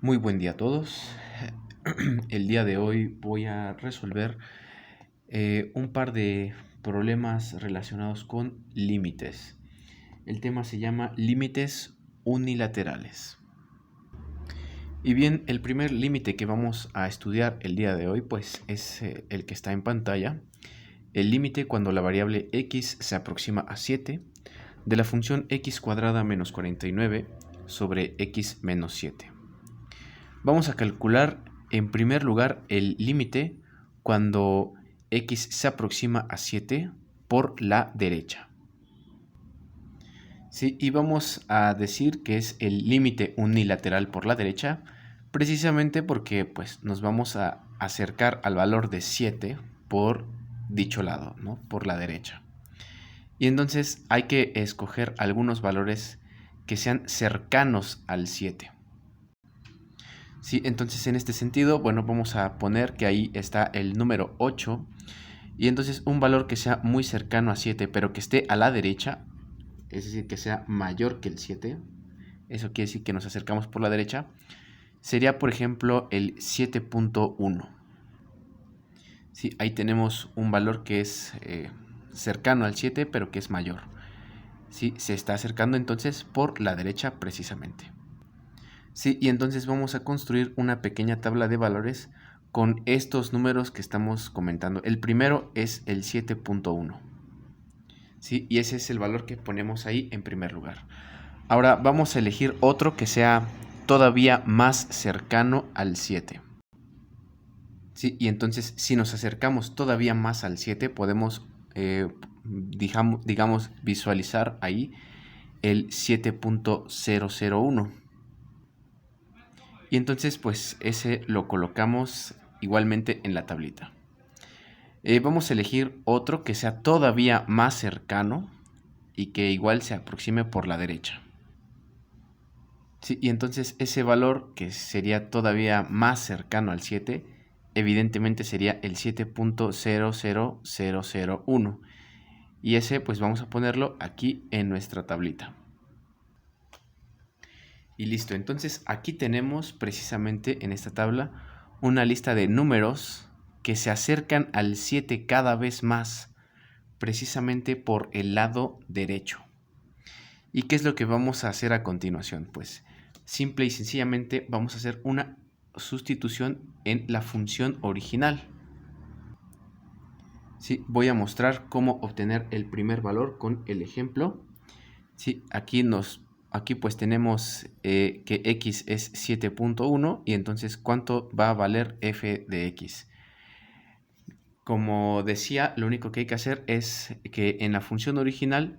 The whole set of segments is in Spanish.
Muy buen día a todos. El día de hoy voy a resolver un par de problemas relacionados con límites. El tema se llama límites unilaterales. Y bien, el primer límite que vamos a estudiar el día de hoy pues es el que está en pantalla. El límite cuando la variable x se aproxima a 7 de la función x cuadrada menos 49 sobre x menos 7. Vamos a calcular en primer lugar el límite cuando x se aproxima a 7 por la derecha. Sí, y vamos a decir que es el límite unilateral por la derecha, precisamente porque pues, nos vamos a acercar al valor de 7 por dicho lado, ¿no? Por la derecha. Y entonces hay que escoger algunos valores que sean cercanos al 7. Sí, entonces en este sentido, bueno, vamos a poner que ahí está el número 8 y entonces un valor que sea muy cercano a 7 pero que esté a la derecha, es decir, que sea mayor que el 7, eso quiere decir que nos acercamos por la derecha, sería por ejemplo el 7.1. Sí, ahí tenemos un valor que es cercano al 7 pero que es mayor. Sí, se está acercando entonces por la derecha precisamente. Sí, y entonces vamos a construir una pequeña tabla de valores con estos números que estamos comentando. El primero es el 7.1. ¿Sí? Y ese es el valor que ponemos ahí en primer lugar. Ahora vamos a elegir otro que sea todavía más cercano al 7. ¿Sí? Y entonces si nos acercamos todavía más al 7 podemos, digamos, visualizar ahí el 7.001. Y entonces pues ese lo colocamos igualmente en la tablita. Vamos a elegir otro que sea todavía más cercano y que igual se aproxime por la derecha. Sí, y entonces ese valor que sería todavía más cercano al 7, evidentemente sería el 7.00001. Y ese pues vamos a ponerlo aquí en nuestra tablita. Y listo, entonces aquí tenemos precisamente en esta tabla una lista de números que se acercan al 7 cada vez más, precisamente por el lado derecho. ¿Y qué es lo que vamos a hacer a continuación? Pues simple y sencillamente vamos a hacer una sustitución en la función original. Sí, voy a mostrar cómo obtener el primer valor con el ejemplo. Sí, aquí pues tenemos que x es 7.1 y entonces ¿cuánto va a valer f de x? Como decía, lo único que hay que hacer es que en la función original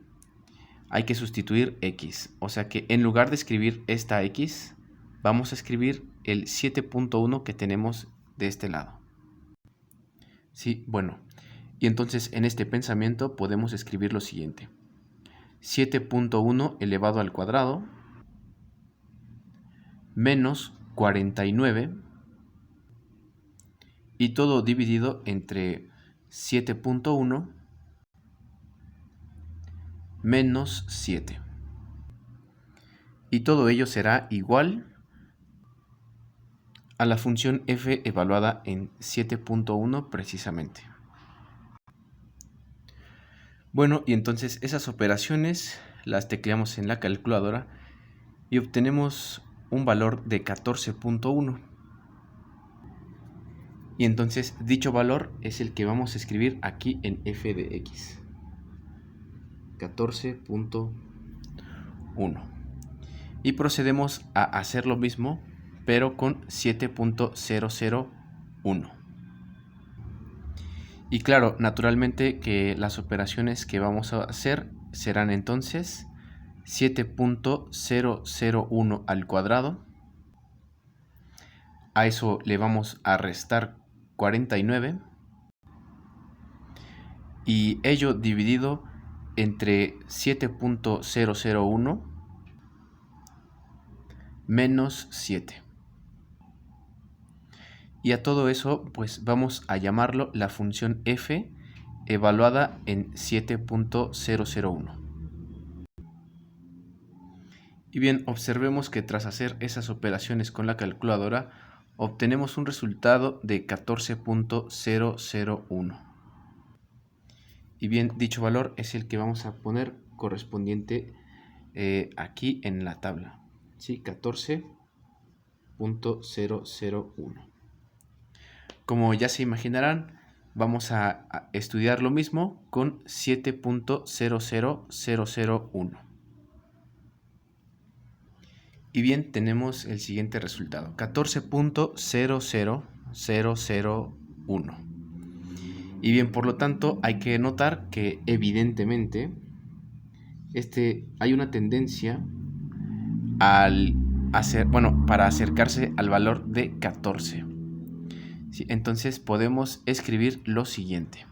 hay que sustituir x. O sea que en lugar de escribir esta x, vamos a escribir el 7.1 que tenemos de este lado. Sí, bueno, y entonces en este pensamiento podemos escribir lo siguiente. 7.1 elevado al cuadrado menos 49 y todo dividido entre 7.1 menos 7. Y todo ello será igual a la función f evaluada en 7.1 precisamente. Bueno, y entonces esas operaciones las tecleamos en la calculadora y obtenemos un valor de 14.1. Y entonces dicho valor es el que vamos a escribir aquí en f de x. 14.1. Y procedemos a hacer lo mismo, pero con 7.001. Y claro, naturalmente que las operaciones que vamos a hacer serán entonces 7.001 al cuadrado. A eso le vamos a restar 49. Y ello dividido entre 7.001 menos 7. Y a todo eso pues vamos a llamarlo la función f evaluada en 7.001. Y bien, observemos que tras hacer esas operaciones con la calculadora, obtenemos un resultado de 14.001. Y bien, dicho valor es el que vamos a poner correspondiente aquí en la tabla. ¿Sí? 14.001. Como ya se imaginarán, vamos a estudiar lo mismo con 7.00001. Y bien, tenemos el siguiente resultado, 14.00001. Y bien, por lo tanto, hay que notar que evidentemente hay una tendencia para acercarse al valor de 14. ¿Sí? Entonces podemos escribir lo siguiente.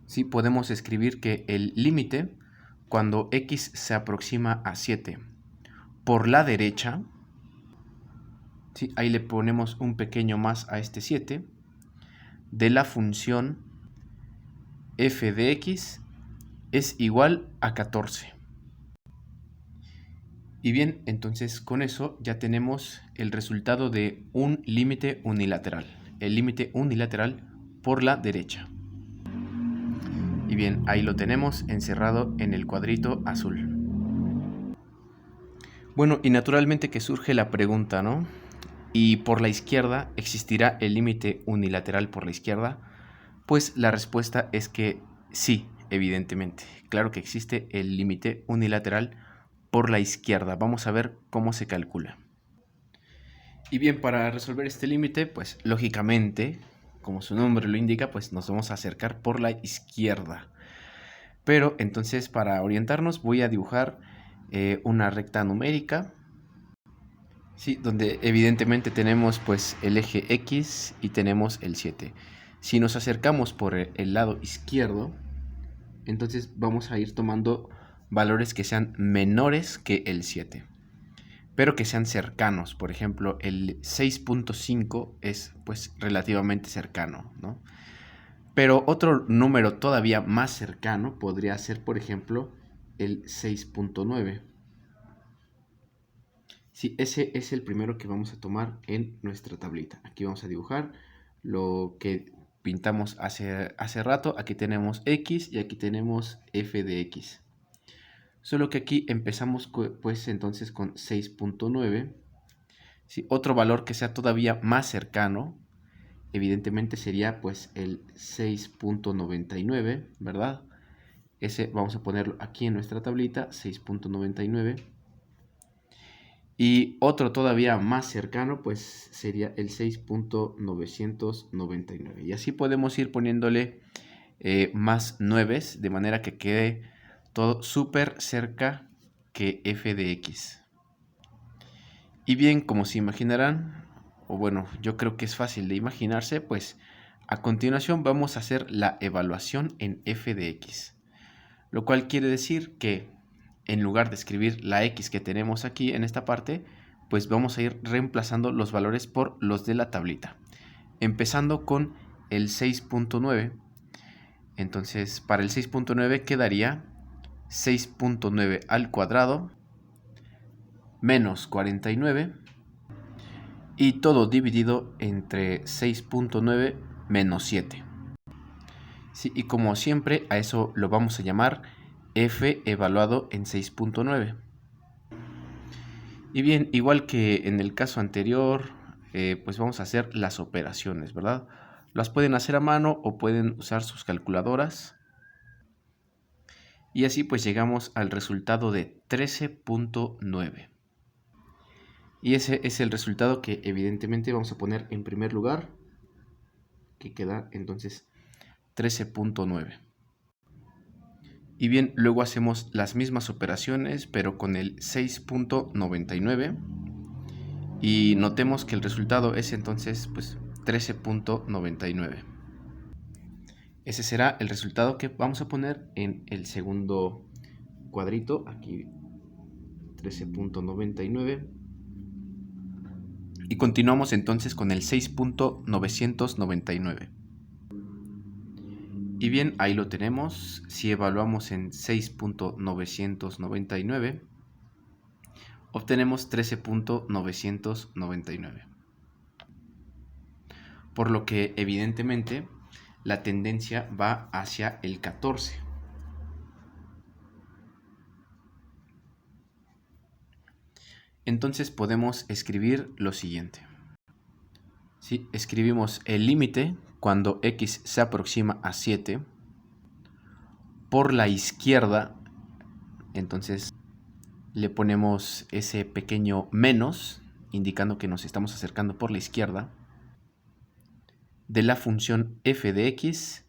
¿Sí? Podemos escribir que el límite, cuando x se aproxima a 7 por la derecha, ¿sí? Ahí le ponemos un pequeño más a este 7, de la función f de x es igual a 14. Y bien, entonces con eso ya tenemos el resultado de un límite unilateral. El límite unilateral por la derecha. Y bien, ahí lo tenemos encerrado en el cuadrito azul. Bueno, y naturalmente que surge la pregunta, ¿no? ¿Y por la izquierda existirá el límite unilateral por la izquierda? Pues la respuesta es que sí, evidentemente. Claro que existe el límite unilateral por la izquierda. Vamos a ver cómo se calcula. Y bien, para resolver este límite, pues lógicamente, como su nombre lo indica, pues nos vamos a acercar por la izquierda. Pero entonces, para orientarnos, voy a dibujar una recta numérica, ¿sí? Donde evidentemente tenemos pues el eje X y tenemos el 7. Si nos acercamos por el lado izquierdo, entonces vamos a ir tomando valores que sean menores que el 7, pero que sean cercanos. Por ejemplo, el 6.5 es pues relativamente cercano, ¿no? Pero otro número todavía más cercano podría ser, por ejemplo, el 6.9. Sí, ese es el primero que vamos a tomar en nuestra tablita. Aquí vamos a dibujar lo que pintamos hace rato. Aquí tenemos X y aquí tenemos f de X. Solo que aquí empezamos pues entonces con 6.9. ¿Sí? Otro valor que sea todavía más cercano, evidentemente sería pues el 6.99, ¿verdad? Ese vamos a ponerlo aquí en nuestra tablita, 6.99. Y otro todavía más cercano, pues sería el 6.999. Y así podemos ir poniéndole más 9, de manera que quede todo súper cerca que f de x. Y bien, como se imaginarán, o bueno, yo creo que es fácil de imaginarse, pues a continuación vamos a hacer la evaluación en f de x. Lo cual quiere decir que en lugar de escribir la x que tenemos aquí en esta parte, pues vamos a ir reemplazando los valores por los de la tablita. Empezando con el 6.9. Entonces, para el 6.9 quedaría 6.9 al cuadrado menos 49 y todo dividido entre 6.9 menos 7. Sí, y como siempre, a eso lo vamos a llamar f evaluado en 6.9. Y bien, igual que en el caso anterior, pues vamos a hacer las operaciones, ¿verdad? Las pueden hacer a mano o pueden usar sus calculadoras. Y así pues llegamos al resultado de 13.9. Y ese es el resultado que evidentemente vamos a poner en primer lugar, que queda entonces 13.9. Y bien, luego hacemos las mismas operaciones, pero con el 6.99. Y notemos que el resultado es entonces pues 13.99. Ese será el resultado que vamos a poner en el segundo cuadrito. Aquí 13.99. Y continuamos entonces con el 6.999. Y bien, ahí lo tenemos. Si evaluamos en 6.999, obtenemos 13.999. Por lo que evidentemente la tendencia va hacia el 14. Entonces podemos escribir lo siguiente. ¿Sí? Escribimos el límite cuando x se aproxima a 7 por la izquierda. Entonces le ponemos ese pequeño menos, indicando que nos estamos acercando por la izquierda, de la función f de x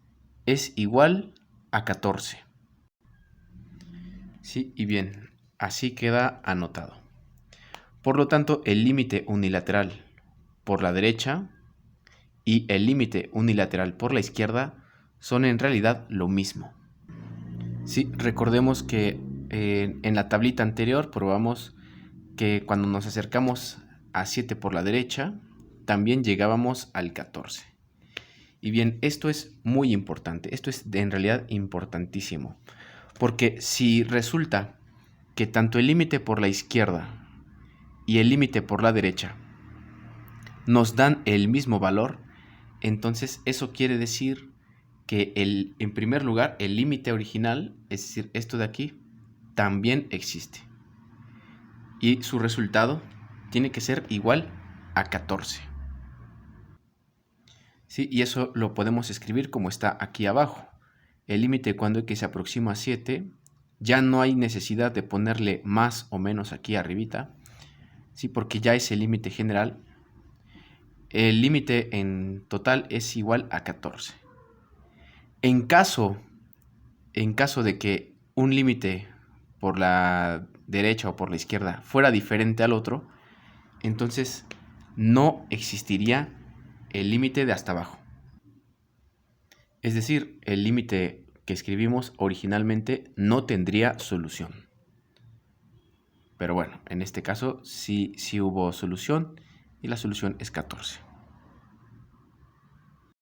es igual a 14. ¿Sí? Y bien, así queda anotado. Por lo tanto, el límite unilateral por la derecha y el límite unilateral por la izquierda son en realidad lo mismo. Sí, recordemos que en la tablita anterior probamos que cuando nos acercamos a 7 por la derecha, también llegábamos al 14. Y bien, esto es muy importante, esto es en realidad importantísimo, porque si resulta que tanto el límite por la izquierda y el límite por la derecha nos dan el mismo valor, entonces eso quiere decir que en primer lugar el límite original, es decir, esto de aquí, también existe. Y su resultado tiene que ser igual a 14. ¿Sí? Y eso lo podemos escribir como está aquí abajo. El límite cuando x se aproxima a 7, ya no hay necesidad de ponerle más o menos aquí arribita, ¿sí? Porque ya es el límite general. El límite en total es igual a 14. En caso de que un límite por la derecha o por la izquierda fuera diferente al otro, entonces no existiría el límite de hasta abajo. Es decir, el límite que escribimos originalmente no tendría solución. Pero bueno, en este caso sí hubo solución y la solución es 14.